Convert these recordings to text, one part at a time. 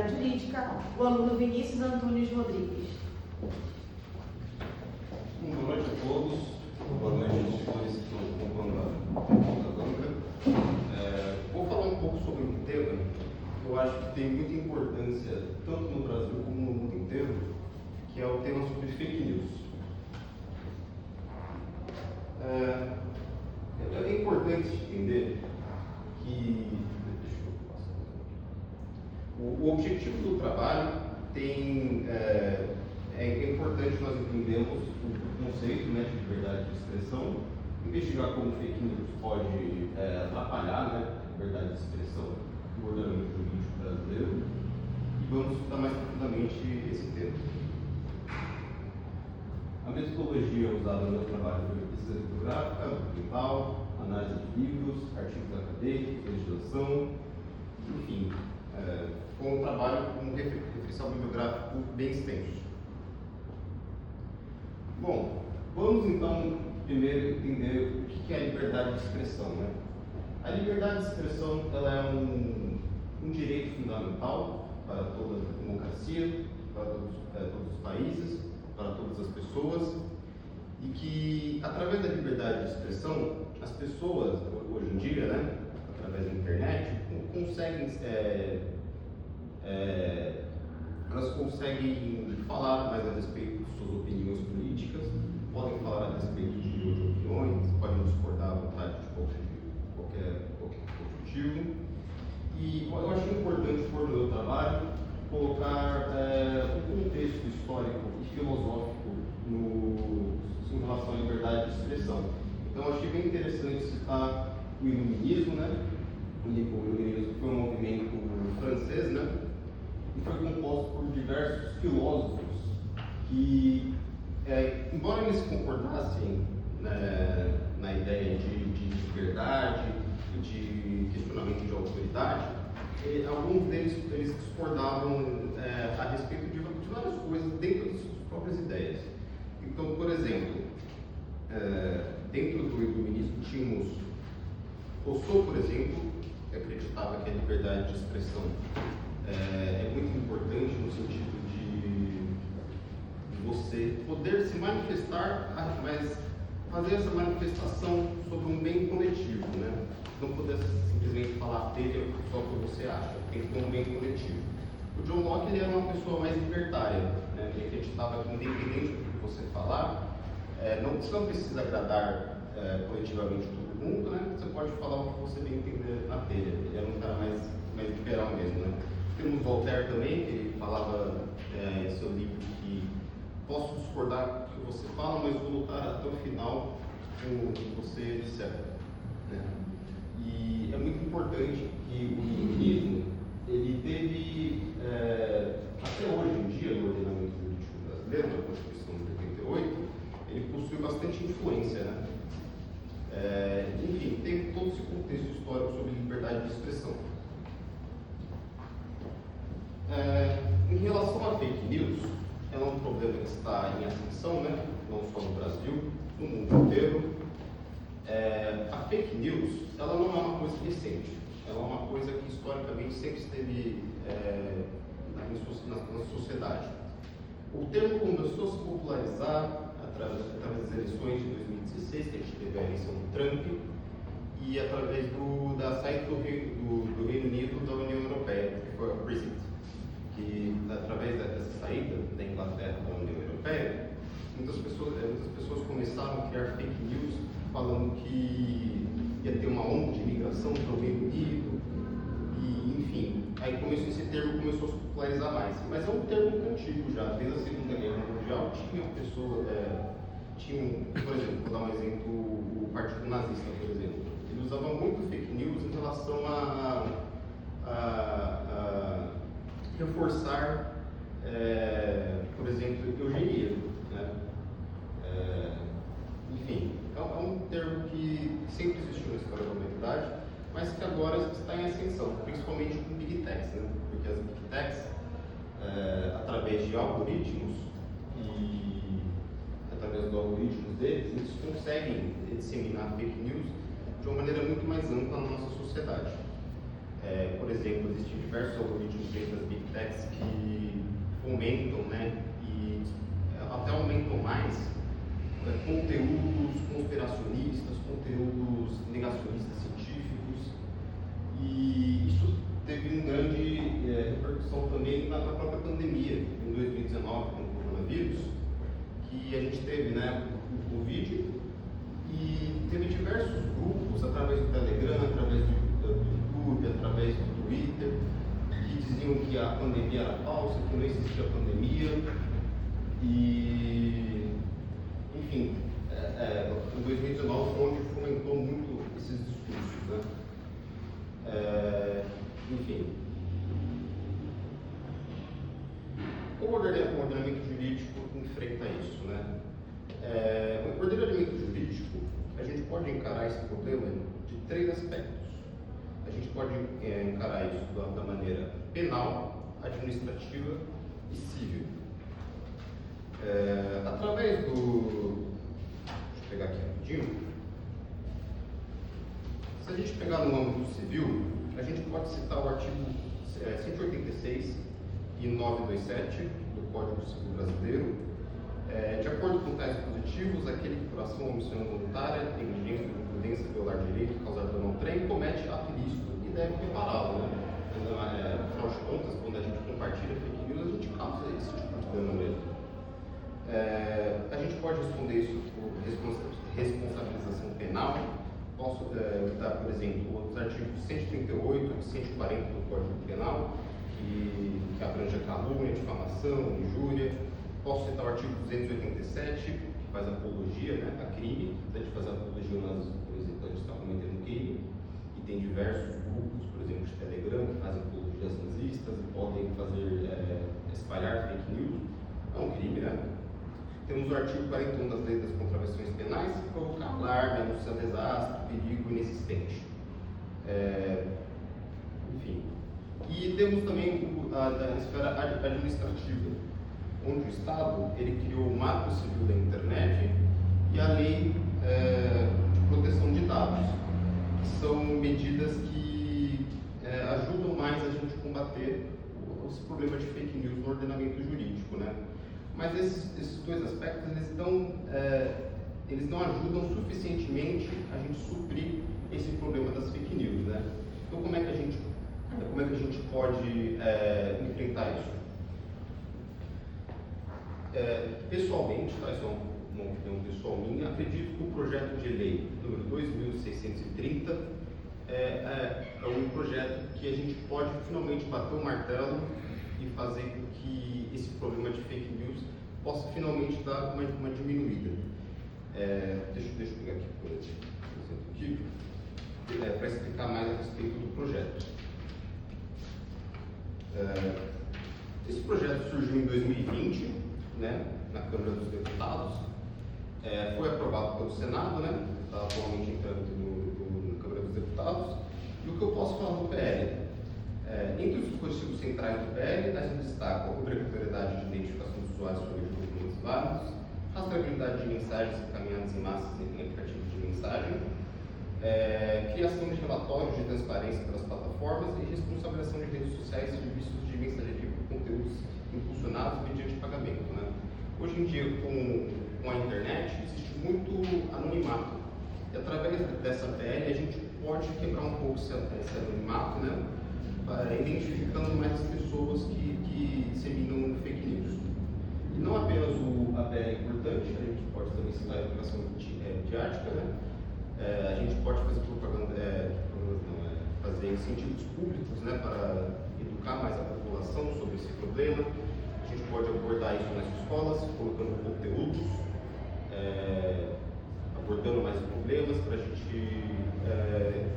Responsabilidade Jurídica, o aluno Vinícius Antunes Rodrigues. Boa noite a todos. Boa noite aos senhores que estão ocupando a banca. Vou falar um pouco sobre um tema que eu acho que tem muita importância, tanto no Brasil como no mundo inteiro, que é o tema sobre fake news. É importante entender que o objetivo do trabalho é importante nós entendermos o conceito, né, de liberdade de expressão, investigar como fake news pode atrapalhar, né, a liberdade de expressão do ordenamento jurídico brasileiro, e vamos estudar mais profundamente esse tema. A metodologia usada no meu trabalho foi pesquisa bibliográfica, documental, análise de livros, artigos acadêmicos, legislação, enfim, com um trabalho com referencial bibliográfico bem extenso. Bom, vamos então primeiro entender o que é a liberdade de expressão, né? A liberdade de expressão ela é um direito fundamental para toda a democracia, para todos os países, para todas as pessoas, e que através da liberdade de expressão as pessoas hoje em dia, né, através da internet, elas conseguem falar mais a respeito de suas opiniões políticas, podem falar a respeito de outras opiniões, podem discordar à vontade de qualquer motivo. E eu acho importante, por meu trabalho, colocar um contexto histórico e filosófico em relação à liberdade de expressão. Então, eu achei bem interessante citar o Iluminismo, né? O Iluminismo foi um movimento francês, né? E foi composto por diversos filósofos que, embora eles concordassem na ideia de liberdade e de questionamento de autoridade, alguns deles discordavam a respeito de várias coisas dentro de suas próprias ideias. Então, por exemplo, dentro do Iluminismo tínhamos Rousseau, por exemplo, que acreditava que a liberdade de expressão é muito importante no sentido de você poder se manifestar, mas fazer essa manifestação sobre um bem coletivo, né? Não poder simplesmente falar dele só o que você acha, tem que ter um bem coletivo. O John Locke ele era uma pessoa mais libertária, né? Ele acreditava que independente do que você falar, você não precisa agradar coletivamente todo mundo, né? Você pode falar o que você bem entender na telha. Ele era um cara mais liberal mesmo, né? Temos Voltaire também, que ele falava em seu livro que posso discordar do que você fala, mas vou lutar até o final com o que você disser, né? E é muito importante que o iluminismo ele teve, até hoje em dia, no ordenamento jurídico brasileiro, na Constituição de 88, ele possui bastante influência, né? Enfim, tem todo esse contexto histórico sobre liberdade de expressão. Em relação a fake news, ela é um problema que está em ascensão, né? Não só no Brasil, no mundo inteiro. A fake news, ela não é uma coisa recente, ela é uma coisa que historicamente sempre esteve na sociedade. O termo começou a se popularizar através das eleições de 2016, que a gente teve a eleição do Trump, e através da saída do Reino Unido da União Europeia, que foi a Brexit. Que através dessa saída da Inglaterra da União Europeia, muitas pessoas começaram a criar fake news falando que ia ter uma onda de imigração para o Reino Unido, e enfim, aí esse termo começou a se popularizar mais. Mas é um termo antigo já, desde a Segunda Guerra Mundial tinha pessoas, por exemplo, vou dar um exemplo, o Partido Nazista, por exemplo, ele usava muito fake news em relação a reforçar, por exemplo, eugenia, né? Enfim, é um termo que sempre existiu na história da humanidade, mas que agora está em ascensão, principalmente com Big Techs, né? Porque as Big Techs, através de algoritmos e através dos algoritmos deles, eles conseguem disseminar fake news de uma maneira muito mais ampla na nossa sociedade. Por exemplo, existem diversos algoritmos dentro das Big Techs que fomentam, né, e até aumentam mais conteúdos conspiracionistas, conteúdos negacionistas científicos, e isso teve uma grande repercussão também na própria pandemia, em 2019, com o coronavírus, que a gente teve, né, o Covid, e teve diversos grupos, através do Telegram, através do YouTube, através do Twitter, que diziam que a pandemia era falsa, que não existia pandemia, e, enfim, em 2019 foi onde fomentou muito esses discursos, né? Enfim, o ordenamento jurídico enfrenta isso, né? O ordenamento jurídico, a gente pode encarar esse problema de 3 aspectos. A gente pode encarar isso da maneira penal, administrativa e civil. Através do... Deixa eu pegar aqui rapidinho. Se a gente pegar no âmbito civil, a gente pode citar o artigo 186 e 927 do Código Civil Brasileiro. De acordo com tais dispositivos, aquele que por ação ou omissão involuntária, negligência ou imprudência violar direito, causar dano ao trem, comete ato ilícito e deve repará-lo, né? Afinal de contas, quando a gente compartilha fake news, a gente causa esse tipo de dano mesmo. A gente pode responder isso por responsabilização penal. Posso dar, por exemplo, os artigos 138 e 140 do Código Penal, que abrange a calúnia, difamação, injúria. Posso citar o artigo 287, que faz apologia, né, a crime. Se a gente faz apologia, por exemplo, a gente está cometendo crime. E tem diversos grupos, por exemplo, de Telegram, que fazem apologias nazistas e podem espalhar fake news. É um crime, né? Temos o artigo 41 das leis das contravenções penais, que provoca alarme, anunciar desastre, perigo inexistente. Enfim. E temos também a esfera administrativa, onde o Estado ele criou o Marco Civil da Internet e a Lei de Proteção de Dados, que são medidas que ajudam mais a gente a combater os problemas de fake news no ordenamento jurídico, né? Mas esses 2 aspectos eles não ajudam suficientemente a gente suprir esse problema das fake news, né? Então como é que a gente pode enfrentar isso? Pessoalmente, tá, isso é uma opinião pessoal minha, acredito que o projeto de lei número 2630 é um projeto que a gente pode finalmente bater o martelo e fazer com que esse problema de fake news possa finalmente dar uma diminuída. Deixa eu pegar aqui, por exemplo, para explicar mais a respeito do projeto. Esse projeto surgiu em 2020, né, na Câmara dos Deputados, foi aprovado pelo Senado, né, está atualmente em trâmite na Câmara dos Deputados. E o que eu posso falar do PL? Entre os dispositivos centrais do PL, a gente destaca a obrigatoriedade de identificação dos usuários por meio de documentos válidos, rastreabilidade de mensagens encaminhadas em massas em aplicativos de mensagem, criação de relatórios de transparência pelas plataformas e responsabilização de redes sociais e serviços de mensageria por conteúdos impulsionados mediante pagamento, né? Hoje em dia, com a internet, existe muito anonimato. E através dessa PL, a gente pode quebrar um pouco esse anonimato, né? Identificando mais as pessoas que disseminam fake news. E não apenas a PL é importante, a gente pode também citar a educação midiática, né? A gente pode fazer fazer incentivos públicos, né, para educar mais a população sobre esse problema. A gente pode abordar isso nas escolas, colocando conteúdos, abordando mais problemas, para a gente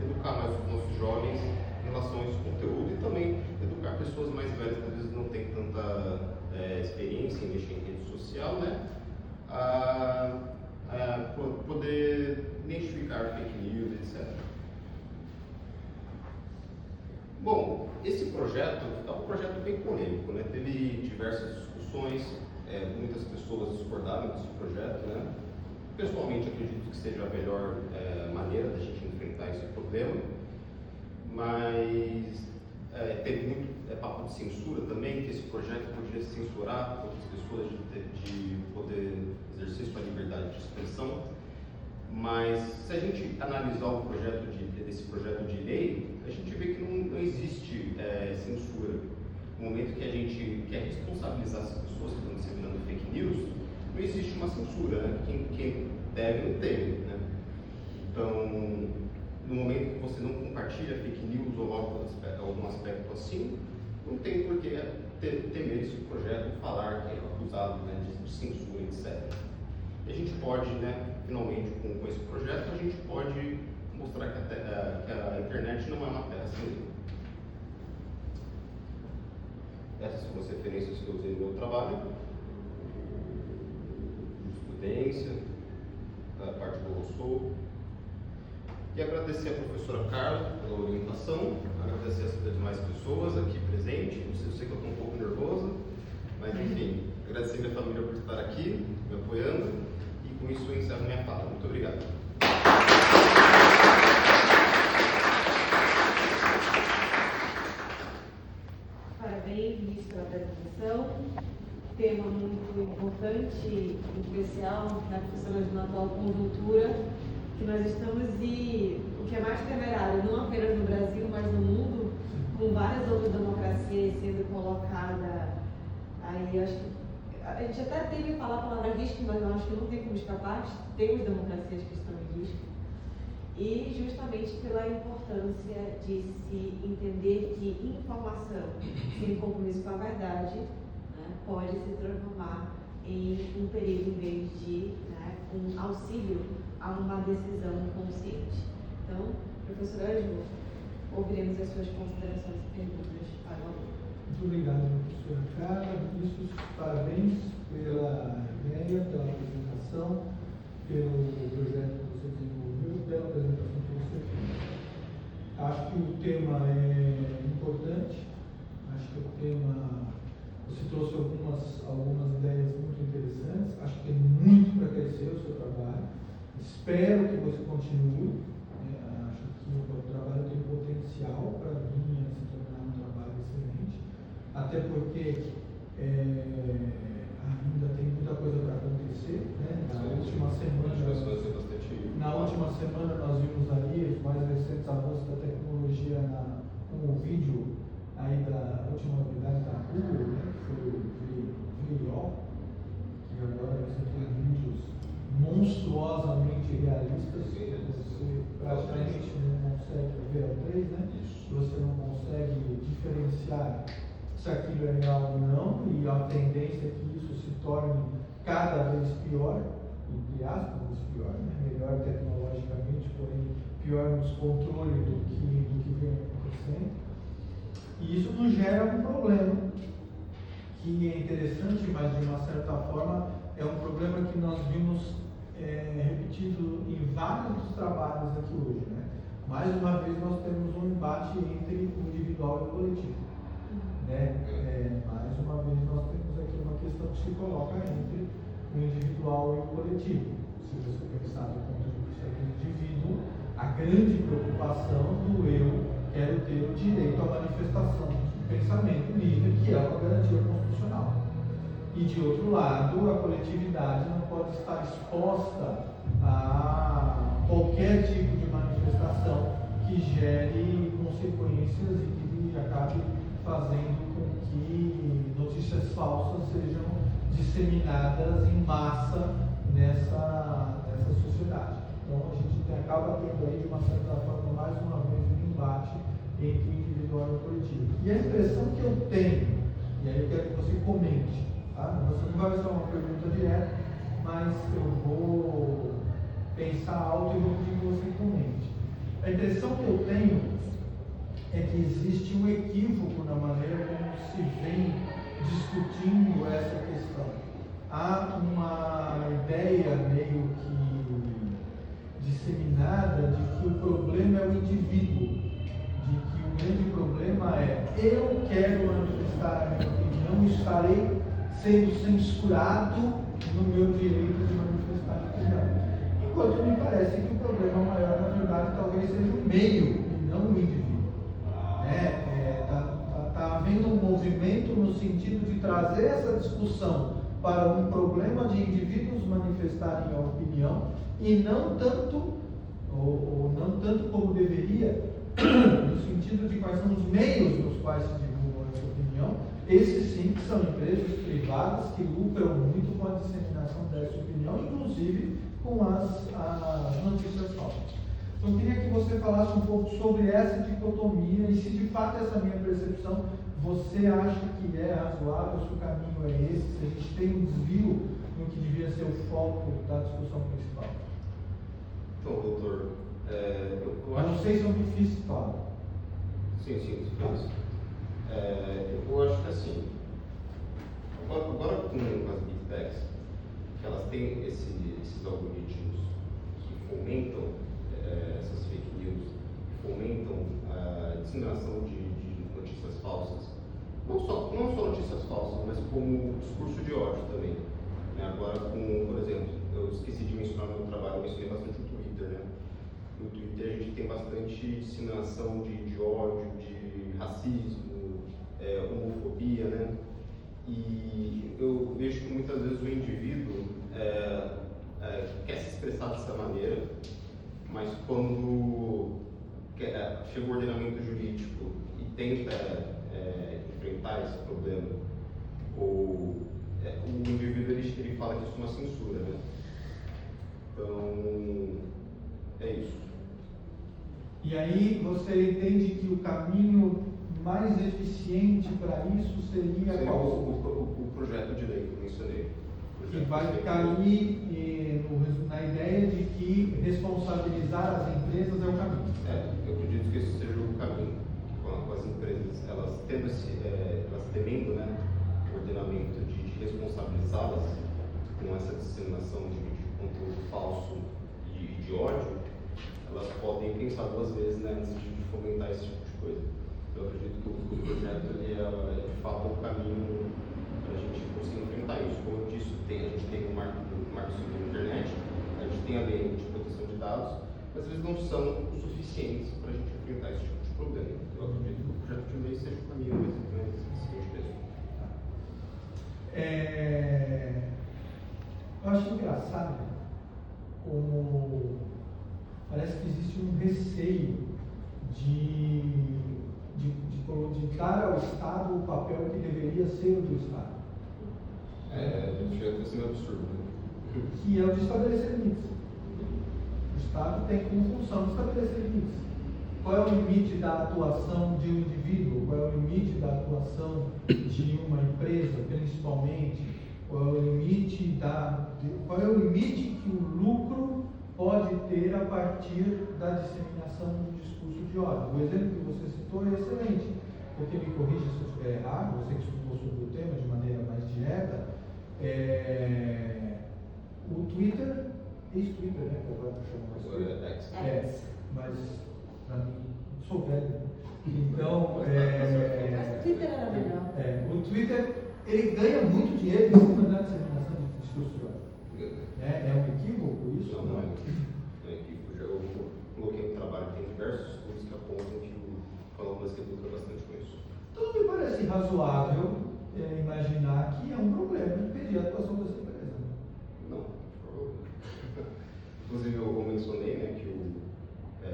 educar mais os nossos jovens em relação a esse conteúdo e também educar pessoas mais velhas que às vezes não têm tanta experiência em mexer em rede social, né, a poder identificar fake news, etc. Bom, esse projeto é um projeto bem polêmico, né? Teve diversas discussões, muitas pessoas discordaram desse projeto, né? Pessoalmente, acredito que seja a melhor maneira da gente enfrentar esse problema, mas teve muito papo de censura também, que esse projeto podia censurar outras pessoas de poder exercer sua liberdade de expressão. Mas se a gente analisar o projeto desse projeto de lei, a gente vê que não existe censura. No momento que a gente quer responsabilizar as pessoas que estão disseminando fake news, não existe uma censura, né? Quem deve não teve, né? Então, no momento que você não compartilha fake news ou algum aspecto assim, não tem por que temer esse projeto falar que é acusado, né, de censura, etc. E a gente pode, né, finalmente, com esse projeto, a gente pode mostrar que a internet não é uma terra sem lei. Essas são as referências que eu usei no meu trabalho. Jurisprudência, a parte do Rousseau. E agradecer a professora Carla pela orientação, agradecer as demais pessoas aqui presentes. Eu sei que eu estou um pouco nervosa, mas enfim, agradecer minha família por estar aqui, me apoiando, e com isso eu encerro minha fala. Muito obrigado. Parabéns, Vinícius, pela apresentação. Tema muito importante, especial na professora na atual conjuntura que nós estamos, e o que é mais temerário, não apenas no Brasil, mas no mundo, com várias outras democracias sendo colocadas aí. Acho que a gente até teve que falar a palavra risco, mas eu acho que não tem como escapar. Temos democracias que estão em risco, e justamente pela importância de se entender que informação sem compromisso com a verdade, né, pode se transformar em um perigo em vez de, né, um auxílio a uma decisão consciente. Então, professora Ju, ouviremos as suas considerações e perguntas para o aluno. Muito obrigado, professora Carla. Vinícius, parabéns pela ideia, pela apresentação, pelo projeto que você desenvolveu, pela apresentação que você fez. Acho que o tema é importante, acho que o tema, você trouxe algumas ideias muito interessantes, acho que tem muito para crescer o seu trabalho. Espero que você continue, acho que o trabalho tem potencial para vir a se tornar um trabalho excelente, até porque ainda tem muita coisa para acontecer, né? Na última semana nós vimos ali os mais recentes avanços da tecnologia com o vídeo aí da última novidade da Google, né? Que foi o VIO, que agora você tem vídeos monstruosamente realistas, você praticamente não consegue ver a 3, né? Você não consegue diferenciar se aquilo é real ou não, e a tendência é que isso se torne cada vez pior, entre aspas, pior, né? Melhor tecnologicamente, porém pior nos controles do que vem acontecendo. E isso nos gera um problema que é interessante, mas de uma certa forma é um problema que nós vimos repetido em vários dos trabalhos aqui hoje, né? Mais uma vez nós temos um embate entre o individual e o coletivo, né? Mais uma vez nós temos aqui uma questão que se coloca entre o individual e o coletivo. Se você pensar do ponto de vista do indivíduo, a grande preocupação do eu quero ter o direito à manifestação do pensamento livre, que é uma garantia constitucional. E de outro lado, a coletividade não pode estar exposta a qualquer tipo de manifestação que gere consequências e que acabe fazendo com que notícias falsas sejam disseminadas em massa nessa sociedade. Então a gente acaba tendo aí, de uma certa forma, mais uma vez um embate entre o individual e o coletivo. E a impressão que eu tenho, e aí eu quero que você comente, tá? Você não vai ser uma pergunta direta, mas eu vou pensar alto e vou pedir que você comente. A impressão que eu tenho é que existe um equívoco na maneira como se vem discutindo essa questão. Há uma ideia meio que disseminada de que o problema é o indivíduo, de que o grande problema é eu quero manifestar a minha opinião e estarei sendo censurado no meu direito de manifestar a opinião. Enquanto me parece que o problema maior, na verdade, talvez seja o meio e não o indivíduo. havendo um movimento no sentido de trazer essa discussão para um problema de indivíduos manifestarem a opinião e não tanto, ou não tanto como deveria, no sentido de quais são os meios nos quais se divulga essa opinião. Esses sim que são empresas privadas que lucram muito com a disseminação dessa opinião, inclusive com as notícias falsas. Então eu queria que você falasse um pouco sobre essa dicotomia e se de fato essa minha percepção você acha que é razoável, se o caminho é esse, se a gente tem um desvio no que devia ser o foco da discussão principal. Então, doutor, eu não sei se eu me fiz claro. Sim, isso. Eu acho que assim, agora com as Big Techs, que elas têm esses algoritmos que fomentam essas fake news, que fomentam a disseminação de notícias falsas, não só notícias falsas, mas como discurso de ódio também. Agora, por exemplo, eu esqueci de mencionar no meu trabalho, eu mencionei bastante o Twitter, né? No Twitter a gente tem bastante disseminação de ódio, de racismo, homofobia, né? E eu vejo que muitas vezes o indivíduo quer se expressar dessa maneira, mas quando chega o ordenamento jurídico e tenta enfrentar esse problema, o indivíduo ele fala que isso é uma censura, né? Então, é isso. E aí você entende que o caminho mais eficiente para isso seria qual? O projeto de lei que eu mencionei. Que vai cair na ideia de que responsabilizar as empresas é o caminho. Eu acredito que esse seja o caminho. Com as empresas, elas temendo, né, o ordenamento de responsabilizá-las com essa disseminação de conteúdo falso e de ódio, elas podem pensar duas vezes, né, antes de fomentar esse tipo de coisa. Eu acredito que o projeto ele é de fato o caminho para a gente conseguir enfrentar isso. Como eu disse, a gente tem o marco civil da internet, a gente tem a lei de proteção de dados, mas eles não são o suficientes para a gente enfrentar esse tipo de problema. Eu acredito que o projeto de lei seja o caminho mais eficiente mesmo. Eu acho engraçado como parece que existe um receio de dar ao Estado o papel que deveria ser o do Estado. Chega a ser absurdo, né? Que é o de estabelecer limites. O Estado tem como função de estabelecer limites. Qual é o limite da atuação de um indivíduo? Qual é o limite da atuação de uma empresa, principalmente? Qual é o limite que o lucro pode ter a partir da disseminação do discurso de ódio? O exemplo que você citou é excelente, porque me corrija se eu estiver errado, você que estudou sobre o tema de maneira mais direta, o Twitter, ex-Twitter, né, que agora chama mais X. Mas para mim, sou velho, então Mas o Twitter era melhor. o Twitter, ele ganha muito dinheiro em cima da disseminação de discurso de ódio. É um equívoco isso? Não é equívoco. Eu coloquei no trabalho, tem diversos estudos que apontam que o Elon Musk lucra bastante com isso. Então me parece razoável imaginar que é um problema impedir a atuação dessa empresa. Não, inclusive eu mencionei, né, que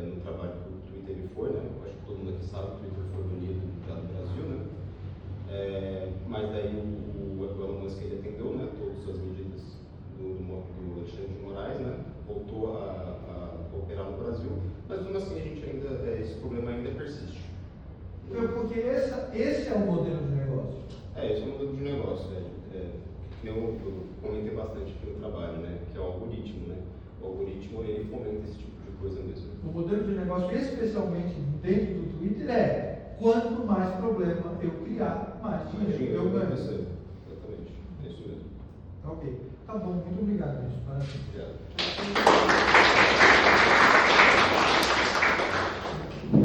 no trabalho que o Twitter ele foi, né, eu acho que todo mundo aqui sabe que o Twitter foi banido do Brasil, né, mas daí o Elon Musk ele atendeu, né, todas as medidas do Alexandre de Moraes, né, voltou a operar no Brasil, mas mesmo assim a gente ainda, esse problema ainda persiste. Porque esse é o modelo de negócio. Esse é o modelo de negócio, que eu comentei bastante aqui no trabalho, né, que é o algoritmo, né. O algoritmo ele fomenta esse tipo de coisa mesmo. O modelo de negócio, especialmente dentro do Twitter, é quanto mais problema eu criar, mais dinheiro eu ganho. Exatamente, é isso mesmo. Ok, tá bom, muito obrigado, gente. Parabéns. Obrigado.